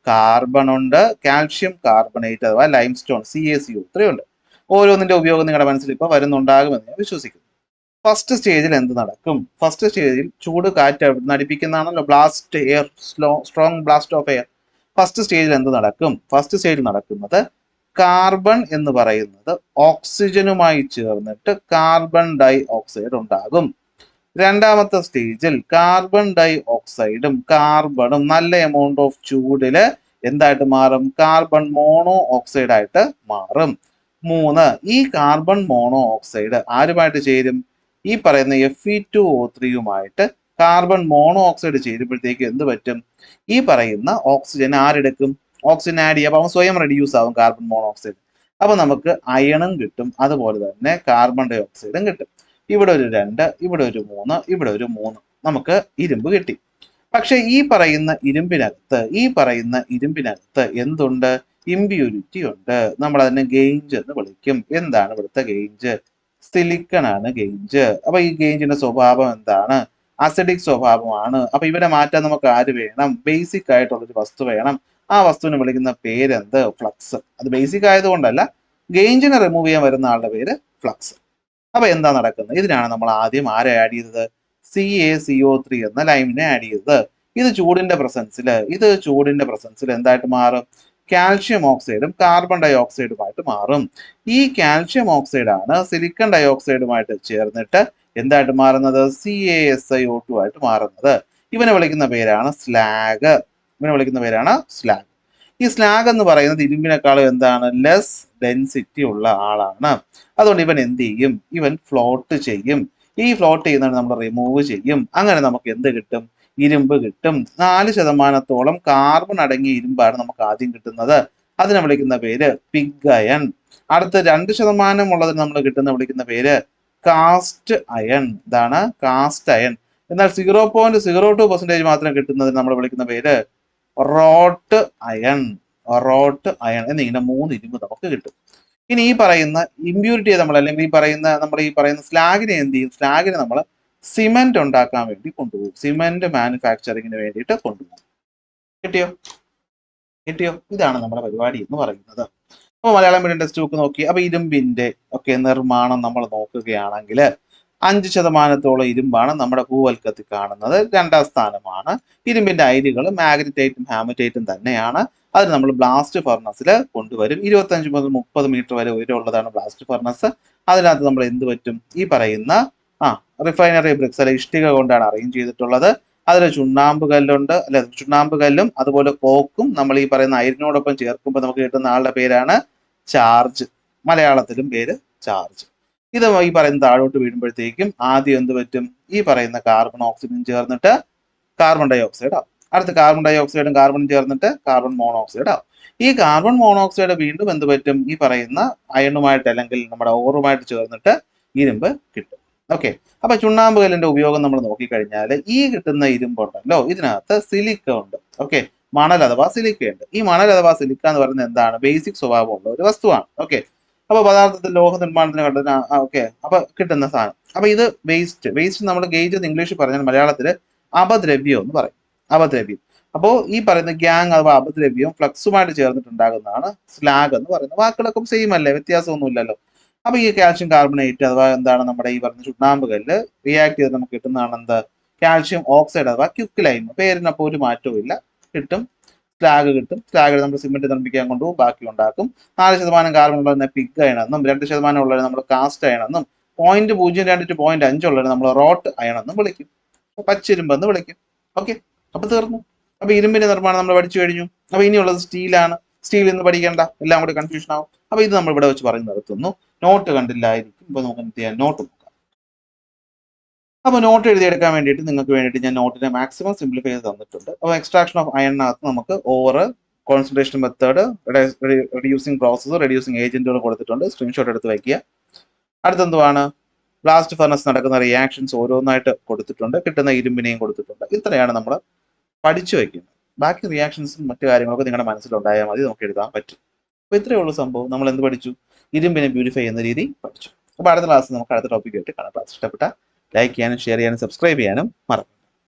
കാർബൺ ഉണ്ട്, കാൽഷ്യം കാർബണേറ്റ് അഥവാ ലൈം സ്റ്റോൺ CaCO3 ഉണ്ട്. ഓരോന്നിന്റെ ഉപയോഗം നിങ്ങളുടെ മനസ്സിൽ ഇപ്പോൾ വരുന്നുണ്ടാകുമെന്ന് ഞാൻ വിശ്വസിക്കുന്നു. ഫസ്റ്റ് സ്റ്റേജിൽ എന്ത് നടക്കും? ഫസ്റ്റ് സ്റ്റേജിൽ ചൂട് കാറ്റ് നടിപ്പിക്കുന്നതാണല്ലോ blast air, strong blast of air. First സ്റ്റേജിൽ എന്ത് നടക്കും? ഫസ്റ്റ് സ്റ്റേജിൽ നടക്കുന്നത് കാർബൺ എന്ന് പറയുന്നത് ഓക്സിജനുമായി ചേർന്നിട്ട് കാർബൺ ഡൈ ഓക്സൈഡ് ഉണ്ടാകും. രണ്ടാമത്തെ സ്റ്റേജിൽ കാർബൺ ഡൈ ഓക്സൈഡും കാർബണും നല്ല എമൗണ്ട് ഓഫ് ചൂടില് എന്തായിട്ട് മാറും? കാർബൺ മോണോ ഓക്സൈഡ് ആയിട്ട് മാറും. 3, ഈ കാർബൺ മോണോ ഓക്സൈഡ് ആരുമായിട്ട് ചേരും? ഈ പറയുന്ന Fe2O3യുമായിട്ട് കാർബൺ മോണോ ഓക്സൈഡ് ചേരുമ്പോഴത്തേക്ക് എന്ത് പറ്റും? ഈ പറയുന്ന ഓക്സിജൻ ആരെടുക്കും? ഓക്സിജൻ ആഡ് ചെയ്യും. അപ്പൊ അവൻ സ്വയം റെഡ്യൂസ് ആവും കാർബൺ മോണോക്സൈഡ്. അപ്പൊ നമുക്ക് അയണും കിട്ടും, അതുപോലെ തന്നെ കാർബൺ ഡൈ ഓക്സൈഡും കിട്ടും. ഇവിടെ ഒരു 2, ഇവിടെ ഒരു 3, ഇവിടെ ഒരു 3, നമുക്ക് ഇരുമ്പ് കിട്ടി. പക്ഷെ ഈ പറയുന്ന ഇരുമ്പിനകത്ത് എന്തുണ്ട്? ഇമ്പ്യൂരിറ്റി ഉണ്ട്. നമ്മൾ അതിനെ ഗെയിഞ്ച് എന്ന് വിളിക്കും. എന്താണ് ഇവിടുത്തെ ഗെയിഞ്ച്? സിലിക്കൺ ആണ് ഗെയിഞ്ച്. അപ്പൊ ഈ ഗെയിഞ്ചിന്റെ സ്വഭാവം എന്താണ്? അസിഡിക് സ്വഭാവമാണ്. അപ്പൊ ഇവരെ മാറ്റാൻ നമുക്ക് ആര് വേണം? ബേസിക് ആയിട്ടുള്ളൊരു വസ്തു വേണം. ആ വസ്തുവിനെ വിളിക്കുന്ന പേരെന്ത്? ഫ്ലക്സ്. അത് ബേസിക് ആയതുകൊണ്ടല്ല, ഗെയിഞ്ചിനെ റിമൂവ് ചെയ്യാൻ വരുന്ന ആളുടെ പേര് ഫ്ലക്സ്. അപ്പൊ എന്താ നടക്കുന്നത്? ഇതിനാണ് നമ്മൾ ആദ്യം ആരെ ആഡ് ചെയ്തത്? CaCO3 എന്ന ലൈമിനെ ആഡ് ചെയ്തത്. ഇത് ചൂടിന്റെ പ്രസൻസിൽ എന്തായിട്ട് മാറും? കാൽഷ്യം ഓക്സൈഡും കാർബൺ ഡൈ ഓക്സൈഡുമായിട്ട് മാറും. ഈ കാൽഷ്യം ഓക്സൈഡ് ആണ് സിലിക്കൺ ഡൈ ഓക്സൈഡുമായിട്ട് ചേർന്നിട്ട് എന്തായിട്ട് മാറുന്നത്? CaSiO2 ആയിട്ട് മാറുന്നത്. ഇവനെ വിളിക്കുന്ന പേരാണ് സ്ലാഗ്. ഈ സ്ലാഗ് എന്ന് പറയുന്നത് ഇരുമ്പിനേക്കാളും എന്താണ്? ലെസ് ഡെൻസിറ്റി ഉള്ള ആളാണ്. അതുകൊണ്ട് ഇവൻ എന്ത് ചെയ്യും? ഇവൻ ഫ്ലോട്ട് ചെയ്യും. ഈ ഫ്ലോട്ട് ചെയ്യുന്നതാണ് നമ്മൾ റിമൂവ് ചെയ്യും. അങ്ങനെ നമുക്ക് എന്ത് കിട്ടും? ഇരുമ്പ് കിട്ടും. 4% കാർബൺ അടങ്ങിയ ഇരുമ്പാണ് നമുക്ക് ആദ്യം കിട്ടുന്നത്. അതിനെ വിളിക്കുന്ന പേര് പിഗ് അയൺ. അടുത്ത 2% ഉള്ളതിന് നമ്മൾ വിളിക്കുന്ന പേര് കാസ്റ്റ് അയൺ. ഇതാണ് കാസ്റ്റ് അയൺ. എന്നാൽ 0.02% മാത്രം കിട്ടുന്നതിന് നമ്മൾ വിളിക്കുന്ന പേര് റോട്ട് അയൺ എന്നിങ്ങനെ 3 ഇരുമ്പ് നമുക്ക് കിട്ടും. ഇനി ഈ പറയുന്ന ഇമ്പ്യൂരിറ്റിയെ അല്ലെങ്കിൽ ഈ പറയുന്ന സ്ലാഗിനെ എന്ത് ചെയ്യും? സ്ലാഗിനെ നമ്മൾ സിമെന്റ് ഉണ്ടാക്കാൻ വേണ്ടി കൊണ്ടുപോകും. സിമെന്റ് മാനുഫാക്ചറിങ്ങിന് വേണ്ടിയിട്ട് കൊണ്ടുപോകും. കിട്ടിയോ? ഇതാണ് നമ്മുടെ പരിപാടി എന്ന് പറയുന്നത്. അപ്പോൾ മലയാളം മീഡിയം ടെക്സ്റ്റ് ബുക്ക് നോക്കി. അപ്പൊ ഇരുമ്പിന്റെ നിർമ്മാണം നമ്മൾ നോക്കുകയാണെങ്കിൽ 5% ഇരുമ്പാണ് നമ്മുടെ ഭൂവൽക്കത്തിൽ കാണുന്നത്. 2ാം സ്ഥാനമാണ്. ഇരുമ്പിന്റെ അയിരുകൾ മാഗ്നറ്റൈറ്റും ഹാമറ്റൈറ്റും തന്നെയാണ്. അത് നമ്മൾ ബ്ലാസ്റ്റ് ഫർണസിൽ കൊണ്ടുവരും. 25 മുതൽ 30 മീറ്റർ വരെ ഉയരമുള്ളതാണ് ബ്ലാസ്റ്റ് ഫർണസ്. അതിനകത്ത് നമ്മൾ എന്ത് പറ്റും? ഈ പറയുന്ന റിഫൈനറി ബ്രിക്സ് അല്ലെ ഇഷ്ടിക കൊണ്ടാണ് അറേഞ്ച് ചെയ്തിട്ടുള്ളത്. അതിൽ ചുണ്ണാമ്പ് കല്ലും അതുപോലെ കോക്കും നമ്മൾ ഈ പറയുന്ന അയിരിനോടൊപ്പം ചേർക്കുമ്പോൾ നമുക്ക് കിട്ടുന്ന ആളുടെ പേരാണ് ചാർജ്. മലയാളത്തിലും പേര് ചാർജ്. ഇത് ഈ പറയുന്ന താഴോട്ട് വീഴുമ്പോഴത്തേക്കും ആദ്യം എന്ത് പറ്റും? ഈ പറയുന്ന കാർബൺ ഓക്സിജൻ ചേർന്നിട്ട് കാർബൺ ഡൈ ഓക്സൈഡ് ആവും. അടുത്ത് കാർബൺ ഡൈ ഓക്സൈഡും കാർബണും ചേർന്നിട്ട് കാർബൺ മോണോക്സൈഡ് ആവും. ഈ കാർബൺ മോണോക്സൈഡ് വീണ്ടും എന്ത് പറ്റും? ഈ പറയുന്ന അയണുമായിട്ട് അല്ലെങ്കിൽ നമ്മുടെ ഓറുമായിട്ട് ചേർന്നിട്ട് ഇരുമ്പ് കിട്ടും. ഓക്കെ. അപ്പൊ ചുണ്ണാമ്പ് കല്ലിന്റെ ഉപയോഗം നമ്മൾ നോക്കിക്കഴിഞ്ഞാൽ ഈ കിട്ടുന്ന ഇരുമ്പുണ്ടല്ലോ, ഇതിനകത്ത് സിലിക്ക ഉണ്ട്. ഓക്കെ. മണൽ അഥവാ സിലിക്ക ഉണ്ട്. ഈ മണൽ അഥവാ സിലിക്ക എന്ന് പറയുന്നത് എന്താണ്? ബേസിക് സ്വഭാവമുള്ള ഒരു വസ്തുവാണ്. ഓക്കെ. അപ്പൊ പദാർത്ഥത്തിൽ ലോഹ നിർമ്മാണത്തിന് കണ്ടത് ഓക്കെ. അപ്പൊ കിട്ടുന്ന സാധനം. അപ്പൊ ഇത് വേസ്റ്റ് നമ്മൾ ഗേജ് എന്ന് ഇംഗ്ലീഷിൽ പറഞ്ഞാൽ മലയാളത്തിൽ അപദ്രവ്യം എന്ന് പറയും. അപദ്രവ്യം. അപ്പോൾ ഈ പറയുന്ന ഗ്യാങ് അഥവാ അപദ്രവ്യം ഫ്ലക്സുമായിട്ട് ചേർന്നിട്ടുണ്ടാകുന്നതാണ് സ്ലാഗ് എന്ന് പറയുന്നത്. വാക്കുകളൊക്കെ സെയിം അല്ലേ? വ്യത്യാസമൊന്നുമില്ലല്ലോ. അപ്പൊ ഈ കാൽഷ്യം കാർബണേറ്റ് അഥവാ എന്താണ് നമ്മുടെ ഈ പറഞ്ഞ ചുണ്ണാമ്പ് കല്ല് റിയാക്ട് ചെയ്ത് നമുക്ക് കിട്ടുന്നതാണ് എന്ത്? കാൽഷ്യം ഓക്സൈഡ് അഥവാ ക്യുക്ലൈം. പേരിനപ്പോൾ ഒരു മാറ്റവും ഇല്ല, കിട്ടും. സ്ലാഗ് കിട്ടും. സ്ലാഗ് നമ്മൾ സിമെന്റ് നിർമ്മിക്കാൻ കൊണ്ടുപോകും, ബാക്കി ഉണ്ടാക്കും. 4% കാർബൺ ഉള്ളതിനെ പിഗ് അയണെന്നും 2% ഉള്ളത് നമ്മൾ കാസ്റ്റ് അയണെന്നും 0.02 to 0.5 ഉള്ളത് നമ്മൾ റോട്ട് അയണെന്നും വിളിക്കും. പച്ചിരുമ്പെന്ന് വിളിക്കും. ഓക്കെ. അപ്പൊ തീർന്നു. അപ്പൊ ഇരുമ്പിന്റെ നിർമ്മാണം നമ്മൾ പഠിച്ചു കഴിഞ്ഞു. അപ്പൊ ഇനിയുള്ളത് സ്റ്റീലാണ്. സ്റ്റീൽ ഇന്ന് പഠിക്കേണ്ട, എല്ലാം കൂടി കൺഫ്യൂഷൻ ആവും. അപ്പൊ ഇത് നമ്മൾ ഇവിടെ വെച്ച് പറഞ്ഞു നിർത്തുന്നു. നോട്ട് കണ്ടില്ലായിരിക്കും. ഇപ്പൊ നമുക്ക് എന്ത് ചെയ്യാം? നോട്ട് നോക്കാം. അപ്പോൾ നോട്ട് എഴുതിയെടുക്കാൻ വേണ്ടിയിട്ട് നിങ്ങൾക്ക് വേണ്ടിയിട്ട് ഞാൻ നോട്ടിനെ മാക്സിമം സിംപ്ലിഫൈ ചെയ്ത് തന്നിട്ടുണ്ട്. അപ്പോൾ എക്സ്ട്രാക്ഷൻ ഓഫ് അയണിനകത്ത് നമുക്ക് ore concentration method, reducing process, reducing ഏജന്റുകൾ കൊടുത്തിട്ടുണ്ട്. സ്ക്രീൻഷോട്ട് എടുത്ത് വയ്ക്കുക. അടുത്തെന്തുവാണ്? ബ്ലാസ്റ്റ് ഫർണസ് നടക്കുന്ന റിയാക്ഷൻസ് ഓരോന്നായിട്ട് കൊടുത്തിട്ടുണ്ട്. കിട്ടുന്ന ഇരുമ്പിനെയും കൊടുത്തിട്ടുണ്ട്. ഇത്രയാണ് നമ്മൾ പഠിച്ചു വയ്ക്കുന്നത്. ബാക്കി റിയാക്ഷൻസും മറ്റു കാര്യങ്ങളൊക്കെ നിങ്ങളുടെ മനസ്സിലുണ്ടായാൽ മതി, നമുക്ക് എഴുതാൻ പറ്റും. അപ്പോൾ ഇത്രയേ ഉള്ളൂ സംഭവം. നമ്മൾ എന്ത് പഠിച്ചു? ഇരുമ്പിനെ പ്യൂരിഫൈ ചെയ്യുന്ന രീതി പഠിച്ചു. അപ്പോൾ അടുത്ത ക്ലാസ് നമുക്ക് അടുത്ത ടോപ്പിക്കായിട്ട് കാണാം. ക്ലാസ് ഇഷ്ടപ്പെട്ട ലൈക്ക് ചെയ്യാനും ഷെയർ ചെയ്യാനും സബ്സ്ക്രൈബ് ചെയ്യാനും മറക്കും.